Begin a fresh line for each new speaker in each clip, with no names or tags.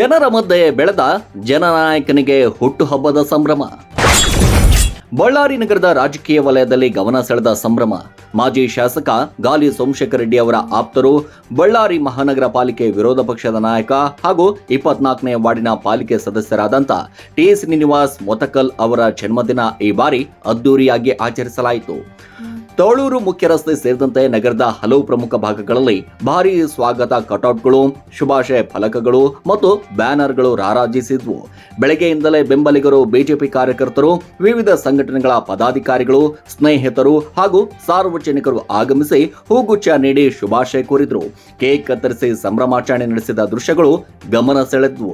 ಜನರ ಮಧ್ಯೆ ಬೆಳೆದ ಜನನಾಯಕನಿಗೆ ಹುಟ್ಟುಹಬ್ಬದ ಸಂಭ್ರಮ. ಬಳ್ಳಾರಿ ನಗರದ ರಾಜಕೀಯ ವಲಯದಲ್ಲಿ ಗಮನ ಸೆಳೆದ ಸಂಭ್ರಮ. ಮಾಜಿ ಶಾಸಕ ಗಾಲಿ ಸೋಮಶೇಖರ ರೆಡ್ಡಿ ಅವರ ಆಪ್ತರು, ಬಳ್ಳಾರಿ ಮಹಾನಗರ ಪಾಲಿಕೆ ವಿರೋಧ ಪಕ್ಷದ ನಾಯಕ ಹಾಗೂ 24ನೇ ವಾರ್ಡಿನ ಪಾಲಿಕೆ ಸದಸ್ಯರಾದಂಥ ಟಿ ಶ್ರೀನಿವಾಸ್ ಮೊತಕಲ್ ಅವರ ಜನ್ಮದಿನ ಈ ಬಾರಿ ಅದ್ದೂರಿಯಾಗಿ ಆಚರಿಸಲಾಯಿತು. ತೋಳೂರು ಮುಖ್ಯ ರಸ್ತೆ ಸೇರಿದಂತೆ ನಗರದ ಹಲವು ಪ್ರಮುಖ ಭಾಗಗಳಲ್ಲಿ ಭಾರೀ ಸ್ವಾಗತ ಕಟೌಟ್ಗಳು, ಶುಭಾಶಯ ಫಲಕಗಳು ಮತ್ತು ಬ್ಯಾನರ್ಗಳು ರಾರಾಜಿಸಿದ್ವು. ಬೆಳಗ್ಗೆಯಿಂದಲೇ ಬೆಂಬಲಿಗರು, ಬಿಜೆಪಿ ಕಾರ್ಯಕರ್ತರು, ವಿವಿಧ ಸಂಘಟನೆಗಳ ಪದಾಧಿಕಾರಿಗಳು, ಸ್ನೇಹಿತರು ಹಾಗೂ ಸಾರ್ವಜನಿಕರು ಆಗಮಿಸಿ ಹೂಗುಚ್ಛ ನೀಡಿ ಶುಭಾಶಯ ಕೋರಿದ್ರು. ಕೇಕ್ ಕತ್ತರಿಸಿ ಸಂಭ್ರಮಾಚರಣೆ ನಡೆಸಿದ ದೃಶ್ಯಗಳು ಗಮನ ಸೆಳೆದ್ವು.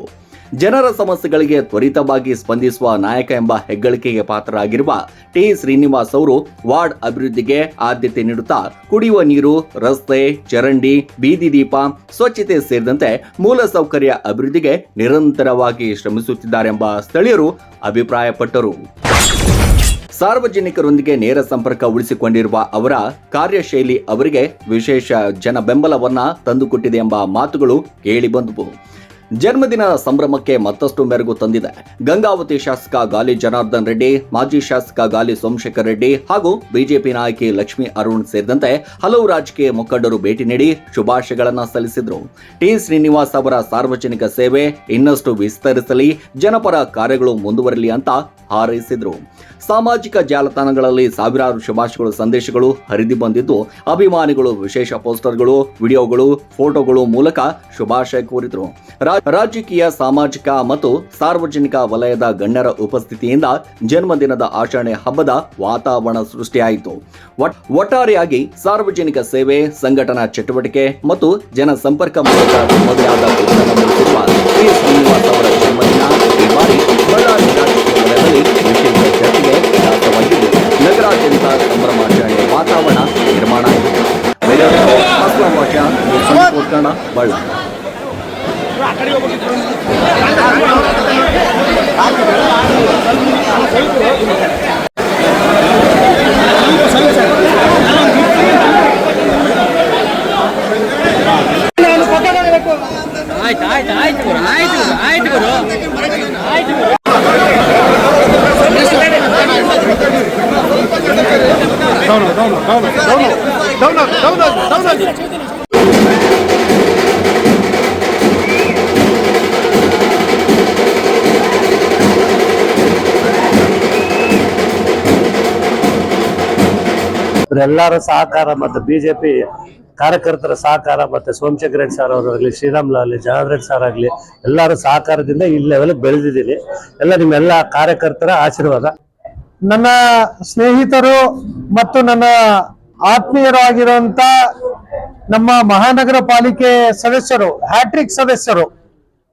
ಜನರ ಸಮಸ್ಯೆಗಳಿಗೆ ತ್ವರಿತವಾಗಿ ಸ್ಪಂದಿಸುವ ನಾಯಕ ಎಂಬ ಹೆಗ್ಗಳಿಕೆಗೆ ಪಾತ್ರರಾಗಿರುವ ಟಿ ಶ್ರೀನಿವಾಸ್ ಅವರು ವಾರ್ಡ್ ಅಭಿವೃದ್ಧಿಗೆ ಆದ್ಯತೆ ನೀಡುತ್ತಾ ಕುಡಿಯುವ ನೀರು, ರಸ್ತೆ, ಚರಂಡಿ, ಬೀದಿ ದೀಪ, ಸ್ವಚ್ಛತೆ ಸೇರಿದಂತೆ ಮೂಲಸೌಕರ್ಯ ಅಭಿವೃದ್ಧಿಗೆ ನಿರಂತರವಾಗಿ ಶ್ರಮಿಸುತ್ತಿದ್ದಾರೆಂಬ ಸ್ಥಳೀಯರು ಅಭಿಪ್ರಾಯಪಟ್ಟರು. ಸಾರ್ವಜನಿಕರೊಂದಿಗೆ ನೇರ ಸಂಪರ್ಕ ಉಳಿಸಿಕೊಂಡಿರುವ ಅವರ ಕಾರ್ಯಶೈಲಿ ಅವರಿಗೆ ವಿಶೇಷ ಜನ ಬೆಂಬಲವನ್ನ ತಂದುಕೊಟ್ಟಿದೆ ಎಂಬ ಮಾತುಗಳು ಕೇಳಿಬಂದವು. ಜನ್ಮದಿನ ಸಂಭ್ರಮಕ್ಕೆ ಮತ್ತಷ್ಟು ಮೆರುಗು ತಂದಿದೆ. ಗಂಗಾವತಿ ಶಾಸಕ ಗಾಲಿ ಜನಾರ್ದನ್ ರೆಡ್ಡಿ, ಮಾಜಿ ಶಾಸಕ ಗಾಲಿ ಸೋಮಶೇಖರ ರೆಡ್ಡಿ ಹಾಗೂ ಬಿಜೆಪಿ ನಾಯಕಿ ಲಕ್ಷ್ಮೀ ಅರುಣ್ ಸೇರಿದಂತೆ ಹಲವು ರಾಜಕೀಯ ಮುಖಂಡರು ಭೇಟಿ ನೀಡಿ ಶುಭಾಶಯಗಳನ್ನು ಸಲ್ಲಿಸಿದರು. ಟಿ ಶ್ರೀನಿವಾಸ್ ಅವರ ಸಾರ್ವಜನಿಕ ಸೇವೆ ಇನ್ನಷ್ಟು ವಿಸ್ತರಿಸಲಿ, ಜನಪರ ಕಾರ್ಯಗಳು ಮುಂದುವರಲಿ ಅಂತ ಹಾರೈಸಿದರು. ಸಾಮಾಜಿಕ ಜಾಲತಾಣಗಳಲ್ಲಿ ಸಾವಿರಾರು ಶುಭಾಶಯಗಳು ಸಂದೇಶಗಳು ಹರಿದು ಬಂದಿದ್ದು, ಅಭಿಮಾನಿಗಳು ವಿಶೇಷ ಪೋಸ್ಟರ್ಗಳು, ವಿಡಿಯೋಗಳು, ಫೋಟೋಗಳು ಮೂಲಕ ಶುಭಾಶಯ ಕೋರಿದರು. ರಾಜಕೀಯ, ಸಾಮಾಜಿಕ ಮತ್ತು ಸಾರ್ವಜನಿಕ ವಲಯದ ಗಣ್ಯರ ಉಪಸ್ಥಿತಿಯಿಂದ ಜನ್ಮದಿನದ ಆಚರಣೆ ಹಬ್ಬದ ವಾತಾವರಣ ಸೃಷ್ಟಿಯಾಯಿತು. ಒಟ್ಟಾರೆಯಾಗಿ ಸಾರ್ವಜನಿಕ ಸೇವೆ, ಸಂಘಟನಾ ಚಟುವಟಿಕೆ ಮತ್ತು ಜನಸಂಪರ್ಕ ಮೂಲಕ ತಮ್ಮದೇ ಆದ ಗುರುತನ್ನು ಮೂಡಿಸಿರುವ ಟಿ ಶ್ರೀನಿವಾಸ್ ಅವರ ಜನ್ಮದಿನ ಈ ಬಾರಿ ಬಳ್ಳಾರಿ ರಾಜಕೀಯ ವಲಯದಲ್ಲಿ ವಿಶೇಷ ಚರ್ಚೆಗೆ ಗ್ರಾಸವಾಗಿದ್ದು, ನಗರಾದ್ಯಂತ ಸಂಭ್ರಮಾಚರಣೆಯ ವಾತಾವರಣ ನಿರ್ಮಾಣ ಆಗಿದೆ. ಬಳ್ಳಾರಿ.
ಎಲ್ಲರ ಸಹಕಾರ ಮತ್ತು ಬಿಜೆಪಿ ಕಾರ್ಯಕರ್ತರ ಸಹಕಾರ ಮತ್ತೆ ಸೋಮಶೇಖರ ರೆಡ್ಡಿ ಸರ್ ಅವರಾಗಲಿ, ಶ್ರೀರಾಮ್ ಲಾಲಿ, ಜನಾರ್ದನ್ ರೆಡ್ಡಿ ಸರ್ ಆಗಲಿ, ಎಲ್ಲರ ಸಹಕಾರದಿಂದ ಈ ಲೆವೆಲ್ಗೆ ಬೆಳೆದಿದ್ದೀನಿ. ಎಲ್ಲ ನಿಮ್ಮೆಲ್ಲ ಕಾರ್ಯಕರ್ತರ ಆಶೀರ್ವಾದ.
ನನ್ನ ಸ್ನೇಹಿತರು ಮತ್ತು ನನ್ನ ಆತ್ಮೀಯರಾಗಿರುವಂತ ನಮ್ಮ ಮಹಾನಗರ ಪಾಲಿಕೆ ಸದಸ್ಯರು, ಹ್ಯಾಟ್ರಿಕ್ ಸದಸ್ಯರು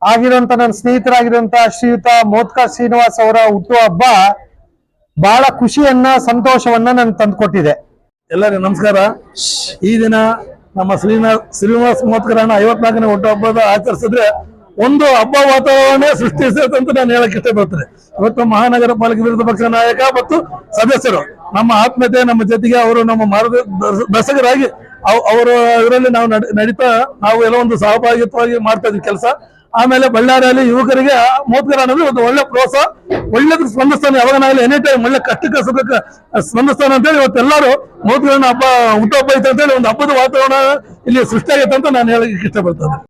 ಆಗಿರುವಂತ ನನ್ನ ಸ್ನೇಹಿತರಾಗಿರುವಂತ ಶ್ರೀಯುತ ಮೋತ್ಕ ಶ್ರೀನಿವಾಸ್ ಅವರ ಹುಟ್ಟುಹಬ್ಬ ಬಹಳ ಖುಷಿಯನ್ನ, ಸಂತೋಷವನ್ನ ನನ್ಗೆ ತಂದುಕೊಟ್ಟಿದೆ.
ಎಲ್ಲರಿಗೂ ನಮಸ್ಕಾರ. ಈ ದಿನ ನಮ್ಮ ಶ್ರೀನಿವಾಸ್ ಮೋತ್ಕರನ್ನ 54ನೇ ಹುಟ್ಟುಹಬ್ಬದ ಆಚರಿಸಿದ್ರೆ ಒಂದು ಹಬ್ಬ ವಾತಾವರಣ ಸೃಷ್ಟಿಸುತ್ತೆ ಅಂತ ನಾನು ಹೇಳಕ್ ಇಷ್ಟಪಡ್ತೇನೆ. ಇವತ್ತು ಮಹಾನಗರ ಪಾಲಿಕೆ ವಿರೋಧ ಪಕ್ಷ ನಾಯಕ ಮತ್ತು ಸದಸ್ಯರು ನಮ್ಮ ಆತ್ಮೀಯತೆ, ನಮ್ಮ ಜೊತೆಗೆ ಅವರು ನಮ್ಮ ಮಾರ್ಗದರ್ಶಕರಾಗಿ ಅವರು ಇದರಲ್ಲಿ ನಾವು ನಡೀತಾ ನಾವು ಎಲ್ಲ ಒಂದು ಸಹಭಾಗಿತ್ವವಾಗಿ ಮಾಡ್ತಾ ಇದ್ವಿ ಕೆಲಸ. ಆಮೇಲೆ ಬಳ್ಳಾರಿಯಲ್ಲಿ ಯುವಕರಿಗೆ ಮೋತ್ಕರ ಅನ್ನೋದು ಒಂದು ಒಳ್ಳೆ ಪ್ರೋತ್ಸಾಹ, ಒಳ್ಳೆದಕ್ಕೆ ಸ್ಪಂದಿಸ್ತಾನೆ. ಯಾವಾಗನಾಗಲಿ ಎನಿ ಟೈಮ್ ಒಳ್ಳೆ ಕಷ್ಟಕ್ಕೆ ಸುಖಕ್ಕೆ ಸ್ಪಂದಿಸ್ತಾನೆ ಅಂತೇಳಿ ಇವತ್ತೆಲ್ಲರೂ ಮೋತ್ಕರನ ಹುಟ್ಟುಹಬ್ಬ ಐತೆ ಅಂತೇಳಿ ಒಂದು ಹಬ್ಬದ ವಾತಾವರಣ ಇಲ್ಲಿ ಸೃಷ್ಟಿಯಾಗೈತೆ ಅಂತ ನಾನು ಹೇಳಕ್ಕೆ ಇಷ್ಟಪಡ್ತೇನೆ.